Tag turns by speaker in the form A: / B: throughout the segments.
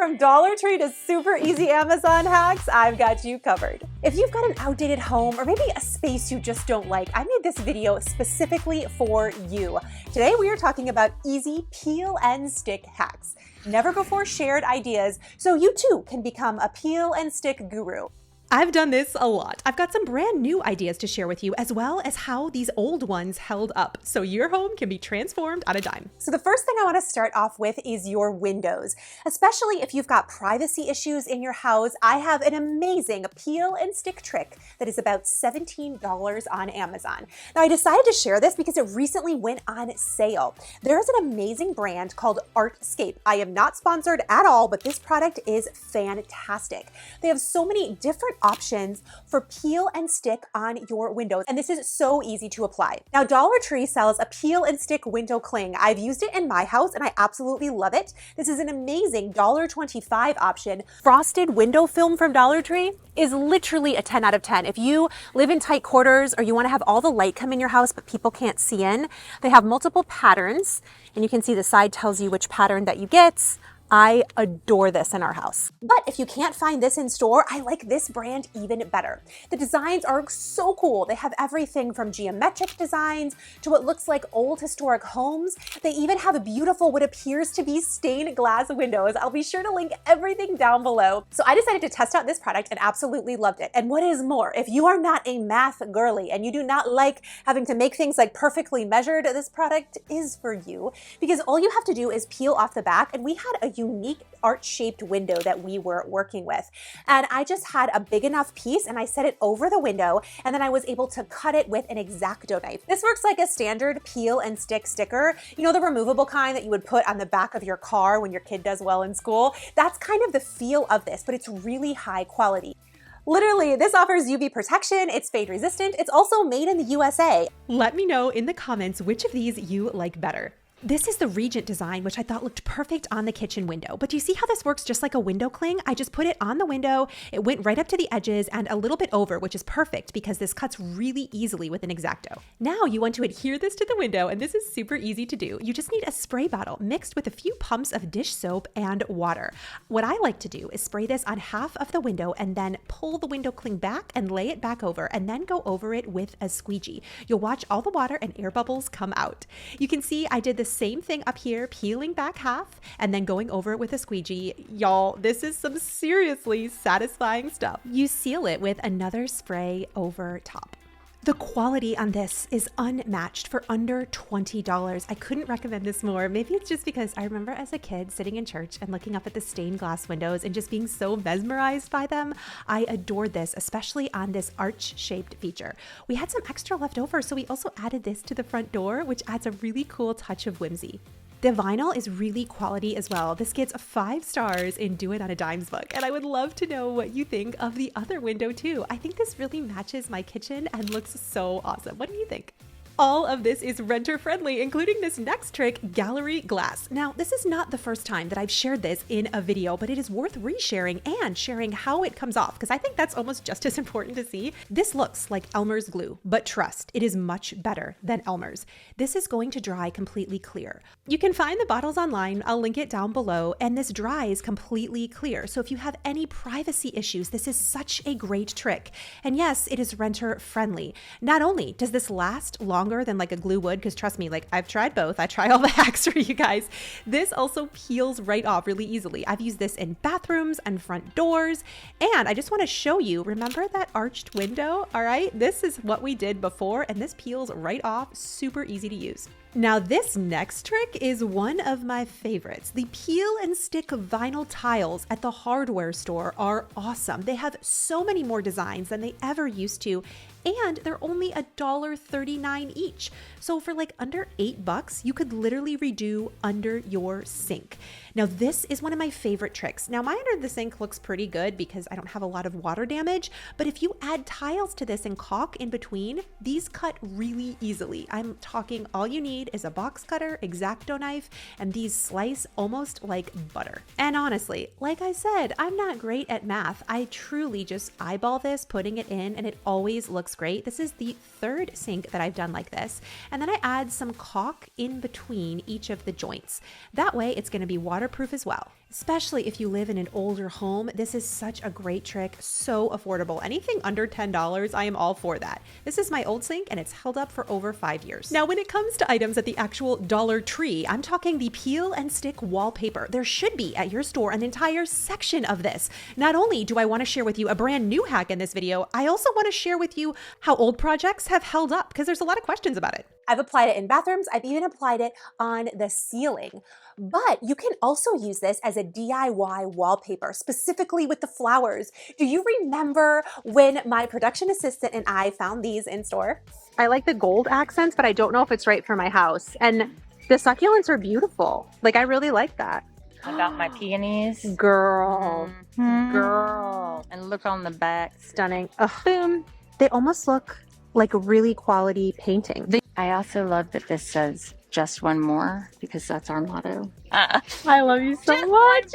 A: From Dollar Tree to super easy Amazon hacks, I've got you covered. If you've got an outdated home or maybe a space you just don't like, I made this video specifically for you. Today we are talking about easy peel and stick hacks. Never before shared ideas, so you too can become a peel and stick guru.
B: I've done this a lot. I've got some brand new ideas to share with you, as well as how these old ones held up, so your home can be transformed on a dime.
A: So the first thing I want to start off with is your windows. Especially if you've got privacy issues in your house, I have an amazing peel and stick trick that is about $17 on Amazon. Now I decided to share this because it recently went on sale. There's an amazing brand called Artscape. I am not sponsored at all, but this product is fantastic. They have so many different options for peel and stick on your windows, and this is so easy to apply. Now, Dollar Tree sells a peel and stick window cling. I've used it in my house and I absolutely love it. This is an amazing $1.25 option. Frosted window film from Dollar Tree is literally a 10 out of 10. If you live in tight quarters or you want to have all the light come in your house but people can't see in, they have multiple patterns, and you can see the side tells you which pattern that you get. I adore this in our house. But if you can't find this in store, I like this brand even better. The designs are so cool. They have everything from geometric designs to what looks like old historic homes. They even have beautiful, what appears to be stained glass windows. I'll be sure to link everything down below. So I decided to test out this product and absolutely loved it. And what is more, if you are not a math girly and you do not like having to make things like perfectly measured, this product is for you, because all you have to do is peel off the back, and we had a unique arch-shaped window that we were working with. And I just had a big enough piece and I set it over the window, and then I was able to cut it with an X-Acto knife. This works like a standard peel and stick sticker. You know, the removable kind that you would put on the back of your car when your kid does well in school? That's kind of the feel of this, but it's really high quality. Literally, this offers UV protection, it's fade resistant, it's also made in the USA.
B: Let me know in the comments which of these you like better. This is the Regent design, which I thought looked perfect on the kitchen window. But do you see how this works just like a window cling? I just put it on the window, it went right up to the edges and a little bit over, which is perfect because this cuts really easily with an X-Acto. Now you want to adhere this to the window, and this is super easy to do. You just need a spray bottle mixed with a few pumps of dish soap and water. What I like to do is spray this on half of the window and then pull the window cling back and lay it back over, and then go over it with a squeegee. You'll watch all the water and air bubbles come out. You can see I did the same thing up here, peeling back half and then going over it with a squeegee. Y'all, this is some seriously satisfying stuff. You seal it with another spray over top. The quality on this is unmatched for under $20. I couldn't recommend this more. Maybe it's just because I remember as a kid sitting in church and looking up at the stained glass windows and just being so mesmerized by them. I adored this, especially on this arch-shaped feature. We had some extra left over, so we also added this to the front door, which adds a really cool touch of whimsy. The vinyl is really quality as well. This gets 5 stars in Do It on a Dime's book, and I would love to know what you think of the other window too. I think this really matches my kitchen and looks so awesome. What do you think? All of this is renter friendly, including this next trick, gallery glass. Now, this is not the first time that I've shared this in a video, but it is worth resharing and sharing how it comes off, because I think that's almost just as important to see. This looks like Elmer's glue, but trust, it is much better than Elmer's. This is going to dry completely clear. You can find the bottles online, I'll link it down below, and this dries completely clear. So if you have any privacy issues, this is such a great trick. And yes, it is renter friendly. Not only does this last longer than like a glue would, because trust me, like I've tried both. I try all the hacks for you guys. This also peels right off really easily. I've used this in bathrooms and front doors. And I just want to show you, remember that arched window? All right, this is what we did before, and this peels right off, super easy to use. Now this next trick is one of my favorites. The peel and stick vinyl tiles at the hardware store are awesome. They have so many more designs than they ever used to, and they're only $1.39 each. So for like under $8, you could literally redo under your sink. Now this is one of my favorite tricks. Now my under the sink looks pretty good because I don't have a lot of water damage, but if you add tiles to this and caulk in between, these cut really easily. I'm talking all you need is a box cutter, X-Acto knife, and these slice almost like butter. And honestly, like I said, I'm not great at math. I truly just eyeball this, putting it in, and it always looks great. This is the 3rd sink that I've done like this. And then I add some caulk in between each of the joints. That way it's going to be waterproof as well. Especially if you live in an older home, this is such a great trick, so affordable. Anything under $10, I am all for that. This is my old sink and it's held up for over 5 years. Now, when it comes to items at the actual Dollar Tree, I'm talking the peel and stick wallpaper. There should be at your store an entire section of this. Not only do I want to share with you a brand new hack in this video, I also want to share with you how old projects have held up because there's a lot of questions about it.
A: I've applied it in bathrooms. I've even applied it on the ceiling. But you can also use this as a DIY wallpaper, specifically with the flowers. Do you remember when my production assistant and I found these in store? I like the gold accents, but I don't know if it's right for my house. And the succulents are beautiful. Like, I really like that.
C: About my peonies.
A: Girl.
C: Girl. And look on the back.
A: Stunning. Ugh. Boom. They almost look like a really quality painting.
C: I also love that this says just one more because that's our motto.
A: I love you so much.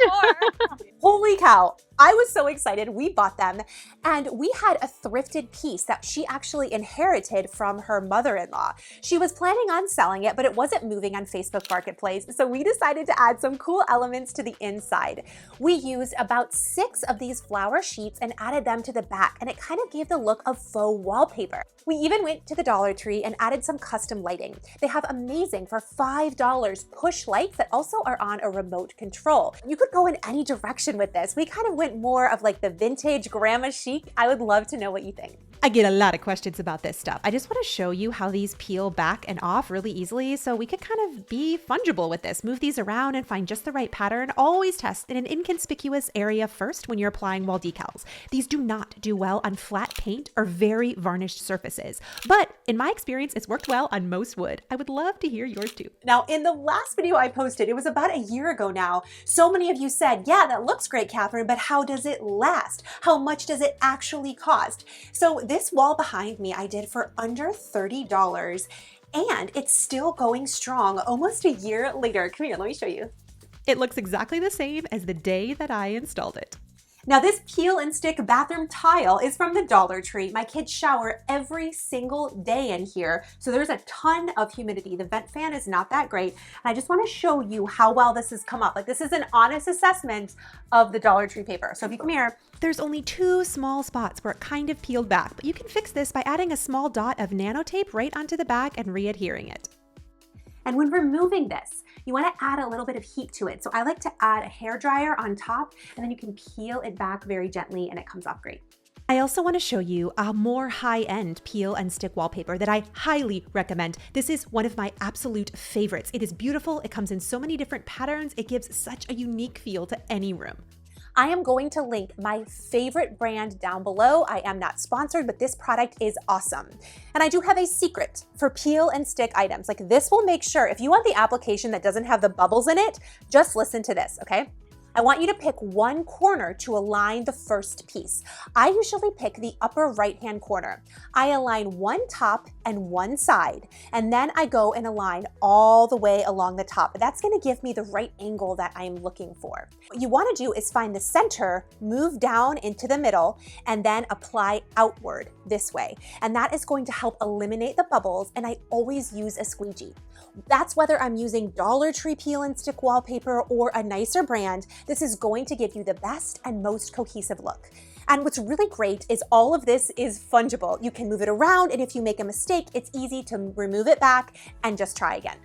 A: Holy cow. I was so excited. We bought them and we had a thrifted piece that she actually inherited from her mother-in-law. She was planning on selling it, but it wasn't moving on Facebook Marketplace. So we decided to add some cool elements to the inside. We used about 6 of these flower sheets and added them to the back, and it kind of gave the look of faux wallpaper. We even went to the Dollar Tree and added some custom lighting. They have amazing for $5 push lights that also are on a remote control. You could go in any direction with this. We kind of went more of like the vintage grandma chic. I would love to know what you think.
B: I get a lot of questions about this stuff. I just want to show you how these peel back and off really easily so we could kind of be fungible with this. Move these around and find just the right pattern. Always test in an inconspicuous area first when you're applying wall decals. These do not do well on flat paint or very varnished surfaces. But in my experience, it's worked well on most wood. I would love to hear yours too.
A: Now, in the last video I posted, it was about a year ago now, so many of you said, yeah, that looks great, Kathryn, but how does it last? How much does it actually cost? So this wall behind me, I did for under $30 and it's still going strong almost a year later. Come here, let me show you.
B: It looks exactly the same as the day that I installed it.
A: Now this peel and stick bathroom tile is from the Dollar Tree. My kids shower every single day in here, so there's a ton of humidity. The vent fan is not that great. And I just want to show you how well this has come up. Like, this is an honest assessment of the Dollar Tree paper. So if you come here,
B: there's only 2 small spots where it kind of peeled back, but you can fix this by adding a small dot of nanotape right onto the back and re-adhering it.
A: And when removing this, you want to add a little bit of heat to it. So I like to add a hairdryer on top, and then you can peel it back very gently and it comes off great.
B: I also want to show you a more high-end peel and stick wallpaper that I highly recommend. This is one of my absolute favorites. It is beautiful. It comes in so many different patterns. It gives such a unique feel to any room.
A: I am going to link my favorite brand down below. I am not sponsored, but this product is awesome. And I do have a secret for peel and stick items. Like, this will make sure, if you want the application that doesn't have the bubbles in it, just listen to this, okay? I want you to pick one corner to align the first piece. I usually pick the upper right-hand corner. I align one top and one side, and then I go and align all the way along the top. That's gonna give me the right angle that I'm looking for. What you wanna do is find the center, move down into the middle, and then apply outward this way. And that is going to help eliminate the bubbles, and I always use a squeegee. That's whether I'm using Dollar Tree peel and stick wallpaper or a nicer brand. This is going to give you the best and most cohesive look. And what's really great is all of this is fungible. You can move it around, and if you make a mistake, it's easy to remove it back and just try again.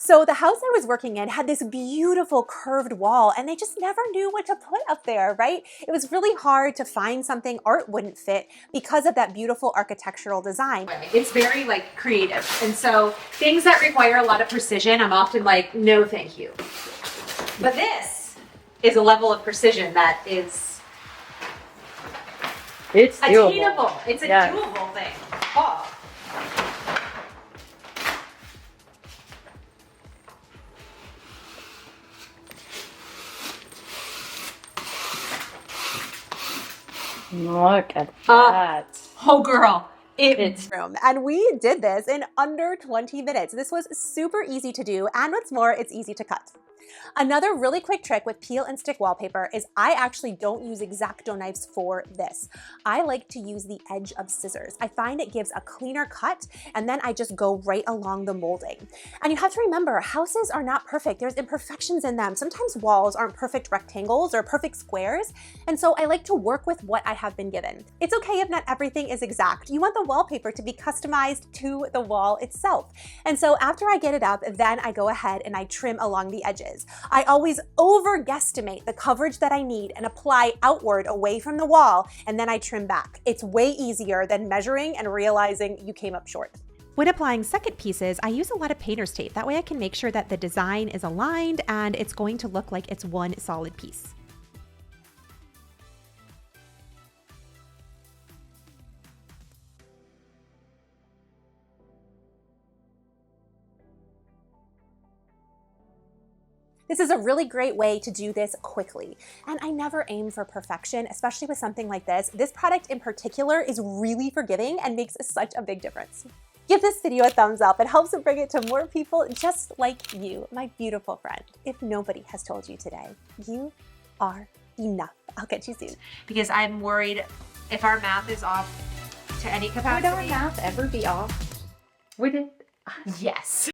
A: So the house I was working in had this beautiful curved wall, and they just never knew what to put up there, right? It was really hard to find something art wouldn't fit because of that beautiful architectural design. It's very like creative. And so things that require a lot of precision, I'm often like, no, thank you. But this is a level of precision that is attainable. It's a doable thing. Oh.
C: Look at that.
A: Oh girl, it's room. And we did this in under 20 minutes. This was super easy to do, and what's more, it's easy to cut. Another really quick trick with peel and stick wallpaper is I actually don't use X-Acto knives for this. I like to use the edge of scissors. I find it gives a cleaner cut, and then I just go right along the molding. And you have to remember, houses are not perfect. There's imperfections in them. Sometimes walls aren't perfect rectangles or perfect squares, and so I like to work with what I have been given. It's okay if not everything is exact. You want the wallpaper to be customized to the wall itself. And so after I get it up, then I go ahead and I trim along the edges. I always over-guesstimate the coverage that I need and apply outward away from the wall, and then I trim back. It's way easier than measuring and realizing you came up short.
B: When applying second pieces, I use a lot of painter's tape. That way I can make sure that the design is aligned and it's going to look like it's one solid piece.
A: This is a really great way to do this quickly. And I never aim for perfection, especially with something like this. This product in particular is really forgiving and makes such a big difference. Give this video a thumbs up. It helps to bring it to more people just like you, my beautiful friend. If nobody has told you today, you are enough. I'll catch you soon.
D: Because I'm worried if our math is off to any capacity.
C: Would our math ever be off?
D: Would it? Yes.